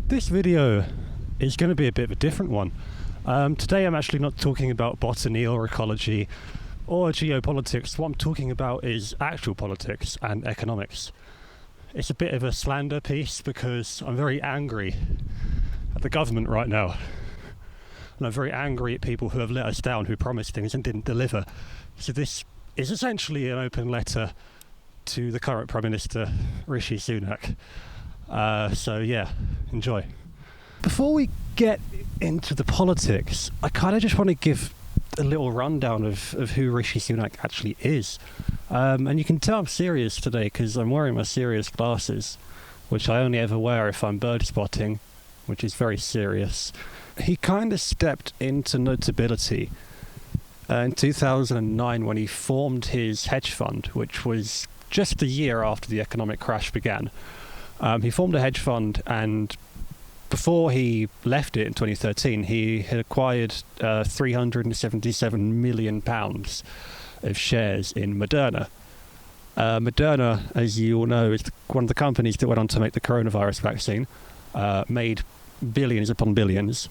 This video is going to be a bit of a different one. Today I'm actually not talking about botany or ecology or geopolitics. What I'm talking about is actual politics and economics. It's a bit of a slander piece because I'm very angry at the government right now. And I'm very angry at people who have let us down, who promised things and didn't deliver. So this is essentially an open letter to the current Prime Minister, Rishi Sunak. So yeah, enjoy. Before we get into the politics, I kind of just want to give a little rundown of who Rishi Sunak actually is. And you can tell I'm serious today because I'm wearing my serious glasses, which I only ever wear if I'm bird spotting, which is very serious. He kind of stepped into notability in 2009 when he formed his hedge fund, which was just a year after the economic crash began. He formed a hedge fund, and before he left it in 2013, he had acquired £377 million of shares in Moderna. Moderna, as you all know, is one of the companies that went on to make the coronavirus vaccine, made billions upon billions,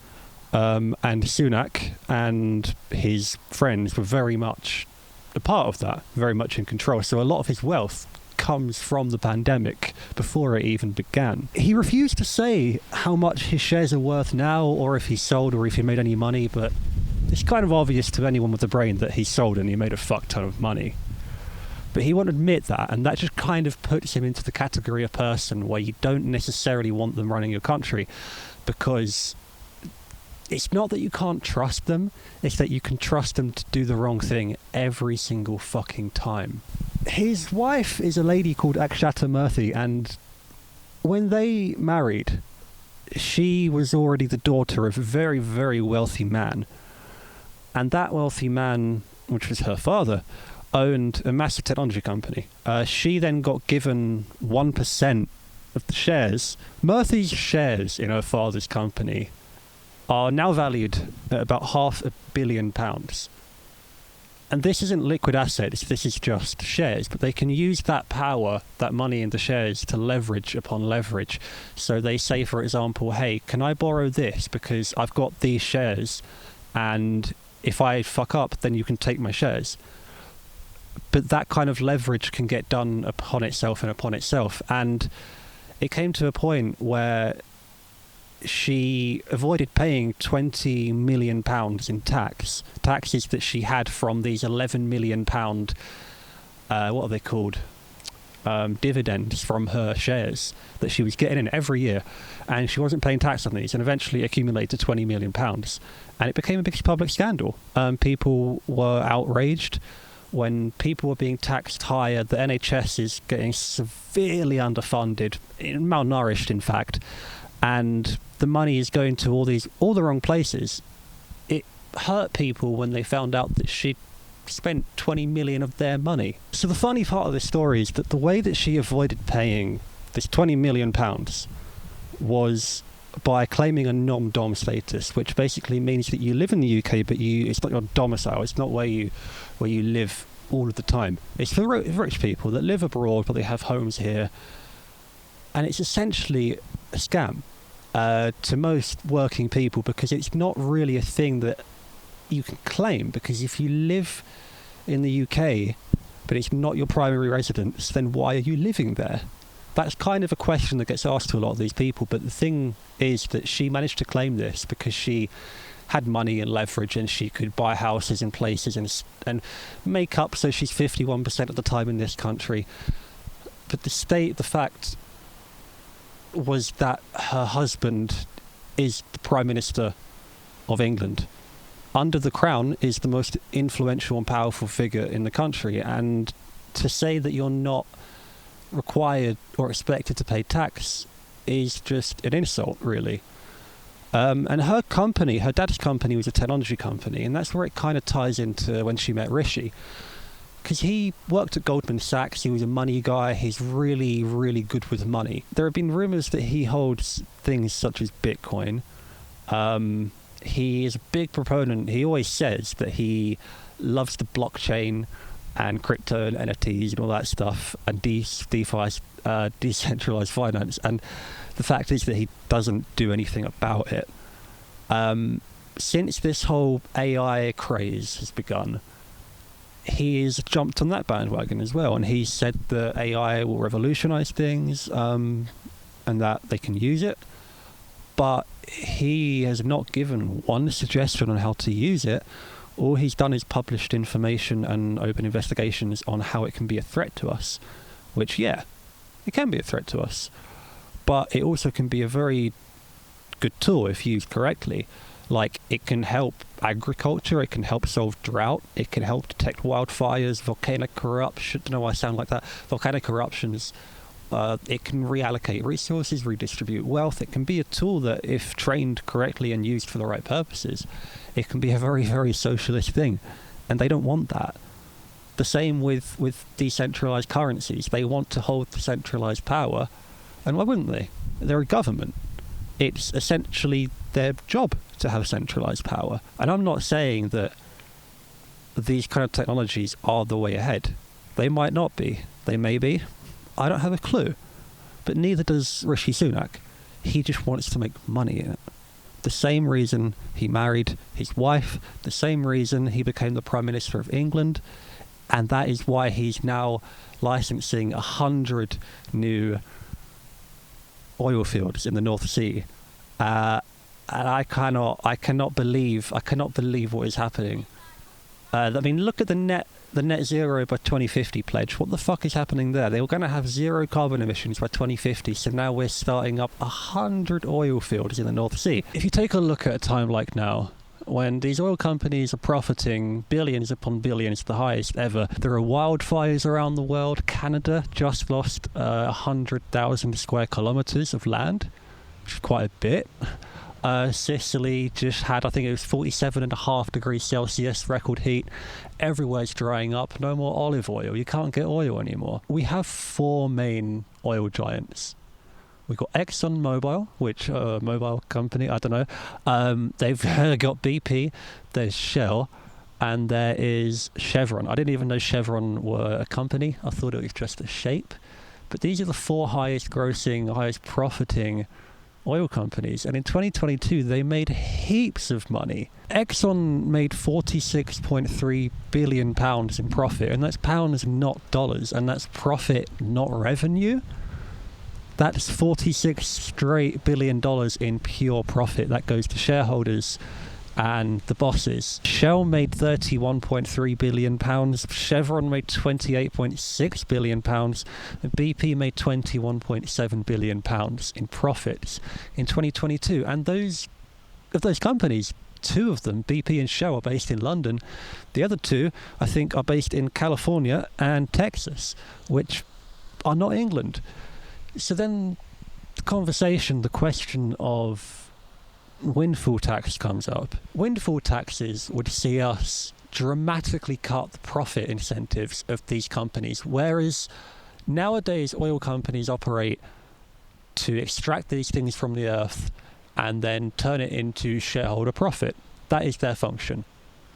and Sunak and his friends were very much a part of that, very much in control. So a lot of his wealth comes from the pandemic before it even began. He refused to say how much his shares are worth now, or if he sold, or if he made any money, but it's kind of obvious to anyone with a brain that he sold and he made a fuck ton of money. But he won't admit that, and that just kind of puts him into the category of person where you don't necessarily want them running your country, because it's not that you can't trust them, it's that you can trust them to do the wrong thing every single fucking time. His wife is a lady called Akshata Murthy, and when they married, she was already the daughter of a very, very wealthy man. And that wealthy man, which was her father, owned a massive technology company. She then got given 1% of the shares. Murthy's shares in her father's company are now valued at about £500 million. And this isn't liquid assets, this is just shares, but they can use that power, that money in the shares, to leverage upon leverage. So they say, for example, hey, can I borrow this because I've got these shares, and if I fuck up, then you can take my shares. But that kind of leverage can get done upon itself and upon itself. And it came to a point where she avoided paying £20 million in taxes that she had from these £11 million, what are they called? Dividends from her shares that she was getting in every year. And she wasn't paying tax on these, and eventually accumulated £20 million. And it became a big public scandal. People were outraged. When people were being taxed higher, the NHS is getting severely underfunded, malnourished in fact, and the money is going to all the wrong places. It hurt people when they found out that she'd spent 20 million of their money. So the funny part of this story is that the way that she avoided paying this £20 million was by claiming a non-dom status, which basically means that you live in the UK, but it's not your domicile. It's not where you live all of the time. It's for rich people that live abroad, but they have homes here. And it's essentially a scam to most working people, because it's not really a thing that you can claim. Because if you live in the UK, but it's not your primary residence, then why are you living there? That's kind of a question that gets asked to a lot of these people. But the thing is that she managed to claim this because she had money and leverage, and she could buy houses in places and make up so she's 51% of the time in this country. But the fact was that her husband is the Prime Minister of England. Under the Crown is the most influential and powerful figure in the country, and to say that you're not required or expected to pay tax is just an insult, really. And her dad's company was a technology company, and that's where it kind of ties into when she met Rishi. Because he worked at Goldman Sachs, he was a money guy, he's really, really good with money. There have been rumours that he holds things such as Bitcoin. He is a big proponent, he always says that he loves the blockchain and crypto and NFTs and all that stuff, and DeFi, decentralized finance. And The fact is that he doesn't do anything about it. Since this whole AI craze has begun, he has jumped on that bandwagon as well, and he said that AI will revolutionize things, and that they can use it, but he has not given one suggestion on how to use it. All he's done is published information and open investigations on how it can be a threat to us, which, yeah, it can be a threat to us, but it also can be a very good tool if used correctly. Like, it can help agriculture, it can help solve drought, it can help detect wildfires, volcanic corruption. I don't know why I sound like that. Volcanic eruptions. It can reallocate resources, redistribute wealth. It can be a tool that, if trained correctly and used for the right purposes, it can be a very, very socialist thing. And they don't want that. The same with decentralized currencies. They want to hold the centralized power. And why wouldn't they? They're a government. It's essentially their job to have centralized power. And I'm not saying that these kind of technologies are the way ahead. They might not be. They may be. I don't have a clue. But neither does Rishi Sunak. He just wants to make money in it. The same reason he married his wife, the same reason he became the Prime Minister of England, and that is why he's now licensing 100 new oil fields in the North Sea. And I cannot believe what is happening. I mean, look at the net zero by 2050 pledge. What the fuck is happening there? They were going to have zero carbon emissions by 2050, so now we're starting up 100 oil fields in the North Sea. If you take a look at a time like now, when these oil companies are profiting billions upon billions, the highest ever, there are wildfires around the world. Canada just lost 100,000 square kilometers of land, which is quite a bit. Sicily just had, I think it was 47.5 degrees Celsius record heat. Everywhere's drying up. No more olive oil. You can't get oil anymore. We have 4 main oil giants. We've got ExxonMobil, which mobile company, I don't know. They've got BP, there's Shell, and there is Chevron. I didn't even know Chevron were a company. I thought it was just a shape. But these are the 4 highest grossing, highest profiting oil companies, and in 2022 they made heaps of money. Exxon made 46.3 billion pounds in profit, and that's pounds, not dollars, and that's profit, not revenue. That's $46 billion in pure profit that goes to shareholders and the bosses. Shell made 31.3 billion pounds, Chevron made 28.6 billion pounds, and BP made 21.7 billion pounds in profits in 2022. And those companies, 2 of them, BP and Shell, are based in London. The other 2, I think, are based in California and Texas, which are not England. So then the question of windfall tax comes up. Windfall taxes would see us dramatically cut the profit incentives of these companies, whereas nowadays oil companies operate to extract these things from the earth and then turn it into shareholder profit. That is their function.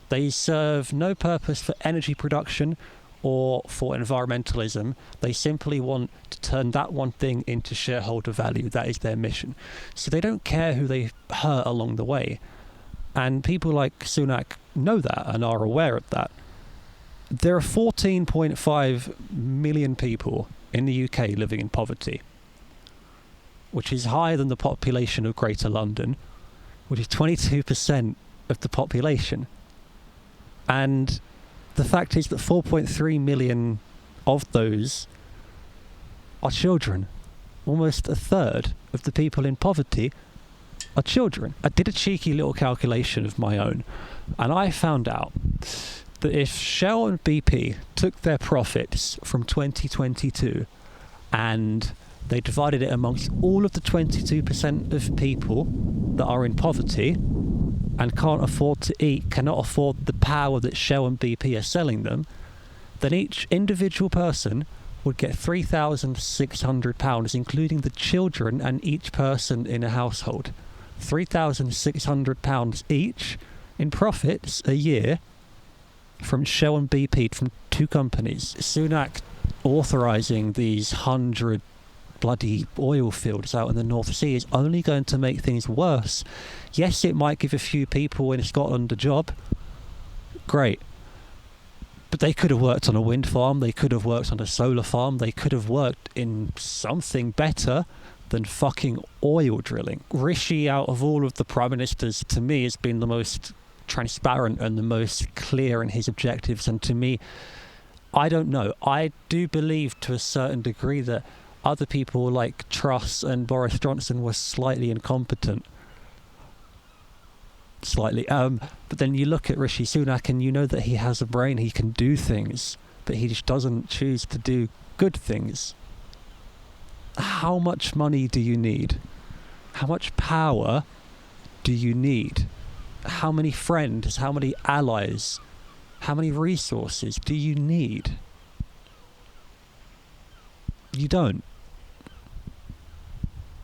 They serve no purpose for energy production or for environmentalism. They simply want to turn that one thing into shareholder value. That is their mission. So they don't care who they hurt along the way. And people like Sunak know that and are aware of that. There are 14.5 million people in the UK living in poverty, which is higher than the population of Greater London, which is 22% of the population. And the fact is that 4.3 million of those are children. Almost a third of the people in poverty are children. I did a cheeky little calculation of my own, and I found out that if Shell and BP took their profits from 2022 and they divided it amongst all of the 22% of people that are in poverty and can't afford to eat, cannot afford the power that Shell and BP are selling them, then each individual person would get £3,600, including the children and each person in a household. £3,600 each in profits a year from Shell and BP, from 2 companies. Sunak authorising these 100 bloody oil fields out in the North Sea is only going to make things worse. Yes, it might give a few people in Scotland a job. Great. But they could have worked on a wind farm, they could have worked on a solar farm, they could have worked in something better than fucking oil drilling. Rishi, out of all of the prime ministers, to me has been the most transparent and the most clear in his objectives, and to me, I don't know, I do believe to a certain degree that other people like Truss and Boris Johnson were slightly incompetent. Slightly. But then you look at Rishi Sunak and you know that he has a brain, he can do things, but he just doesn't choose to do good things. How much money do you need? How much power do you need? How many friends, how many allies, how many resources do you need? You don't.